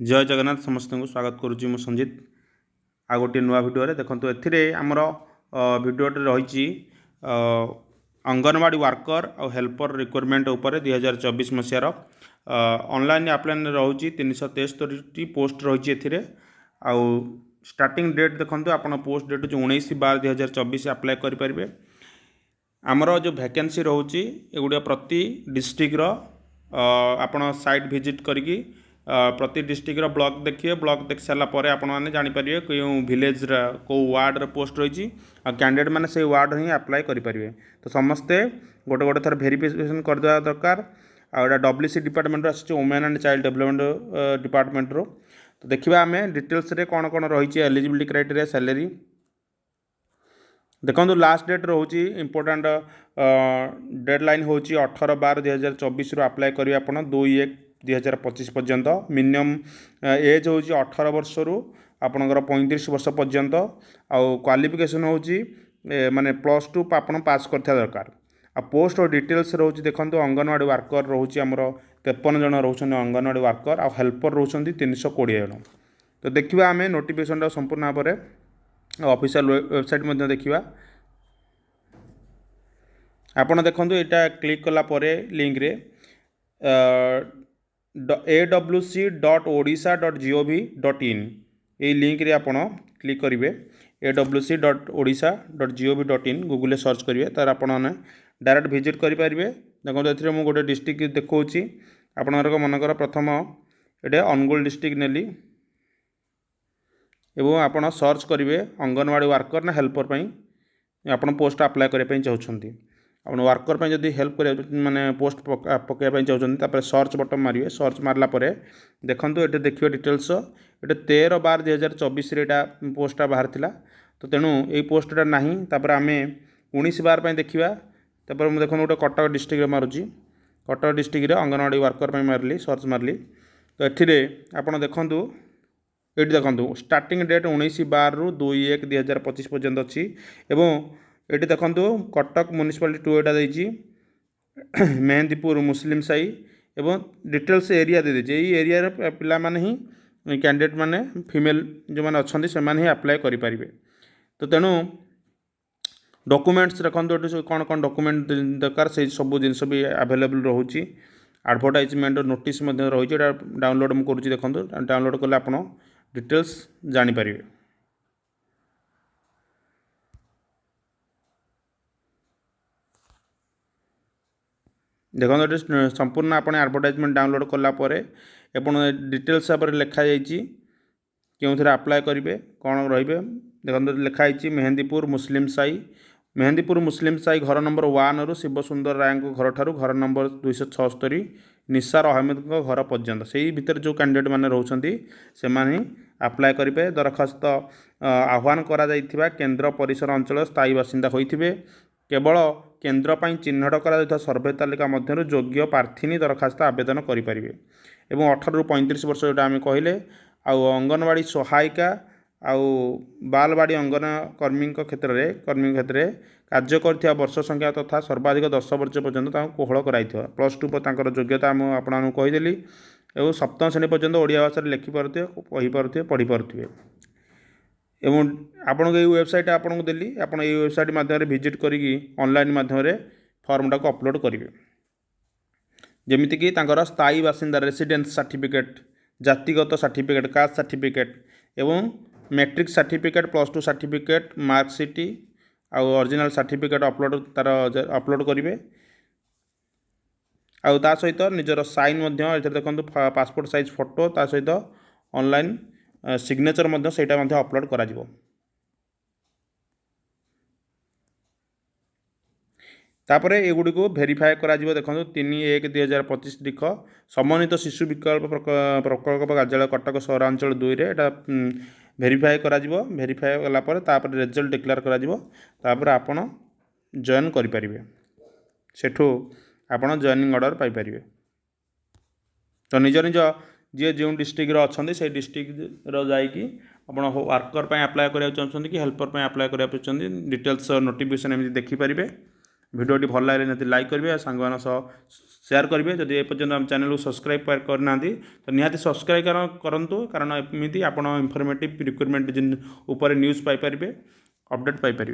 जय जगन्नाथ समस्त को स्वागत करुच्ची मु संजीत आ गोटे नुआ भिडियो देखो एमर भिडियोटे रही अंगनवाड़ी वर्कर और हेल्पर रिक्वायरमेंट उपर 2024 मसीहार ऑनलाइन आप्लाइन रोचे 373 पोस्ट रही आउ स्टार्टिंग डेट देखो आप पोस्ट डेट 19/12/2024 आप्लाय करेंगे। आमर जो वैकेंसी रोचे एगुड़ा प्रति डिस्ट्रिक्टर आपण साइट विजिट करी प्रति डिस्ट्रिक्टर ब्लॉक देखिए ब्लॉक देख सारापर आपने जानीपारे क्यों विलेज कौ वार्ड पोस्ट रही कैंडिडेट मैंने से वार्ड ही आप्लाय करेंगे। तो समस्ते गोटे गोटे थर भेरिफिकेशन करदे दरकार। आटा WC डिपार्टमेंट आस women and child development department रो। तो देखा आम डिटेल्स रे कौन कौन रही एलिजिबिलिटी क्राइटेरिया सैलरी देखो लास्ट डेट रोचे इम्पोर्टाट डेडलाइन हूँ 18/12/2024 आप्लाय करेंगे आप 2/1/2025 पर्यंत। मिनिमम एज हूँ 18 वर्ष रु आपणकर 35 वर्ष पर्यंत। आउ क्वालिफिकेशन हूँ माने +2 आप पास करता दरकार। आ पोस्ट और डिटेल्स रोचे देखो अंगनवाड़ी वर्कर रोचे आमर 53 जन रोच अंगनवाड़ी वर्कर आ हेल्पर रोच 320 जन। तो देखा आम नोटिफिकेशन संपूर्ण भाव में ऑफिशियल वेबसाइट मध्य देखा आपण देखो यहाँ क्लिक कलापर लिंक रे awc.odisha.gov.in ये लिंक रे आपण क्लिक करेंगे। awc.odisha.gov.in गूगल सर्च करेंगे तार आपण डायरेक्ट विजिट करेंगे। देखो ये मुझे गोटे डिस्ट्रिक्ट देखा आपणकर मनकर प्रथम ये अनुगुल डिस्ट्रिक्ट नेली एवं आपण सर्च करेंगे अंगनवाड़ी वर्कर ना हेल्पर आप पोस्ट आप्लाय करने चाहते आप वर्कर पर जब हेल्प कर माने पोस्ट पकड़ाई चाहते सर्च बटन मारे सर्च मारला देखो ये देखिए डिटेल्स ये 13/12/2024 पोस्टा बाहर थिला। तो तेणु ये पोस्टा ना आम 19/12 देखा मुझे देखो गोटे कटक डिस्ट्रिक्ट मारुची कटक डिस्ट्रिक्ट अंगनवाड़ी वर्कर मारली सर्च मारली। तो ये आप देखूँ ये देखो स्टार्टिंग डेट 19/12 रु 2/1/2025 पर्यंत अच्छी एवं ये देखो कटक म्युनिसिपालिटी 2 एटा देती मेहंदीपुर मुस्लिम साई एवं डिटेल्स एरिया दे दीजिए यही एरिया पिला माने ही कैंडिडेट माने फीमेल जो मैंने अच्छा से मैंने ही आप्लाय करेंगे। तो तेणु डॉक्यूमेंट्स देखो कौन कौन डॉक्यूमेंट दरकार से सब जिनस भी अवेलेबल रोचे। एडवर्टाइजमेंट नोटिस रही डाउनलोड मुझे करुँच देखो डाउनलोड कले आप डिटेल्स जानीपारे। देखो ये संपूर्ण आप एडवर्टाइजमेंट डाउनलोड कलापर एपण डिटेल्स भाव लिखाई क्यों थे आप्लाय करेंगे कौन रे देखो लिखाई मेहंदीपुर मुस्लिम साई घर नंबर 1 रु शिव सुंदर राय घर ठारू घर नंबर 276 निसार अहमद घर पर्यंत से भितर जो कैंडिडेट मैंने रोचे से आप्लाय करेंगे। दरखास्त आह्वान करा केन्द्र परिसर अंचल स्थायी बासिंदा होइथिबे केवल केन्द्र पर चिन्हट करा सर्वे तालिका मध्य योग्य प्रार्थी दरखास्त आवेदन करेंगे। 18 रु 35 वर्ष जोटा आम कहले अंगनवाड़ी सहायिका आउ बालवाड़ी अंगन कर्मी क्षेत्र में कार्य कर वर्ष संख्या तथा सर्वाधिक 10 वर्ष पर्यंत कोहल कराई +2 योग्यता आपको कहीदेली और सप्तम श्रेणी पर्यंत ओडिया भाषा लिखिपे कहीपे पढ़ी पारे। एवं आपन ये वेबसाइट आपको देली आप वेबसाइट माध्यम विजिट करी ऑनलाइन माध्यम फॉर्मटा को अपलोड करेंगे। जमीक स्थायी बासिंदा रेसिडेंस सर्टिफिकेट जातिगत सर्टिफिकेट कास्ट सर्टिफिकेट एवं मैट्रिक सर्टिफिकेट +2 सर्टिफिकेट मार्कसीट आउ ओरिजिनल सर्टिफिकेट अपलोड करेंगे। ता सहित निजर साइन देखो पासपोर्ट साइज फोटो ता सहित ऑनलाइन सिग्नेचर अपलोड करा जिवो। तापर एगुड़ी को भेरीफाए करा जिवो देखो 3/1/2025 तारीख समन्वित शिशु विकल्प प्रकल्प कार्यालय कटक सहरांचल 2 रे एटा भेरीफाए करा जिवो। भेरीफाए कला पर तापर रिजल्ट डिक्लेयर करा जिवो तापर आपण जॉइन करि परिबे सेठू आपण जॉइनिंग ऑर्डर पाई परिबे। तो निज निज जी जो डिस्ट्रिक्ट अच्छा से डिस्ट्रिक्ट जाकि आप वर्कर पर आप्लाय करा चाहते कि हेल्पर पर आप्लाय करा डिटेल्स नोटिफिकेशन एमती देखिपारे। भिडियोटी भल लगे निहाती लाइक करेंगे सांग सेयार करेंगे जदि एपर्यंत आम चैनल को सब्सक्राइब करना तो निहाती सब्सक्राइब करूँ कारण एमती आप इनफर्मेटिव रिक्रुटमेंट जिन न्यूज़ पाइपर अपडेट पाइपर।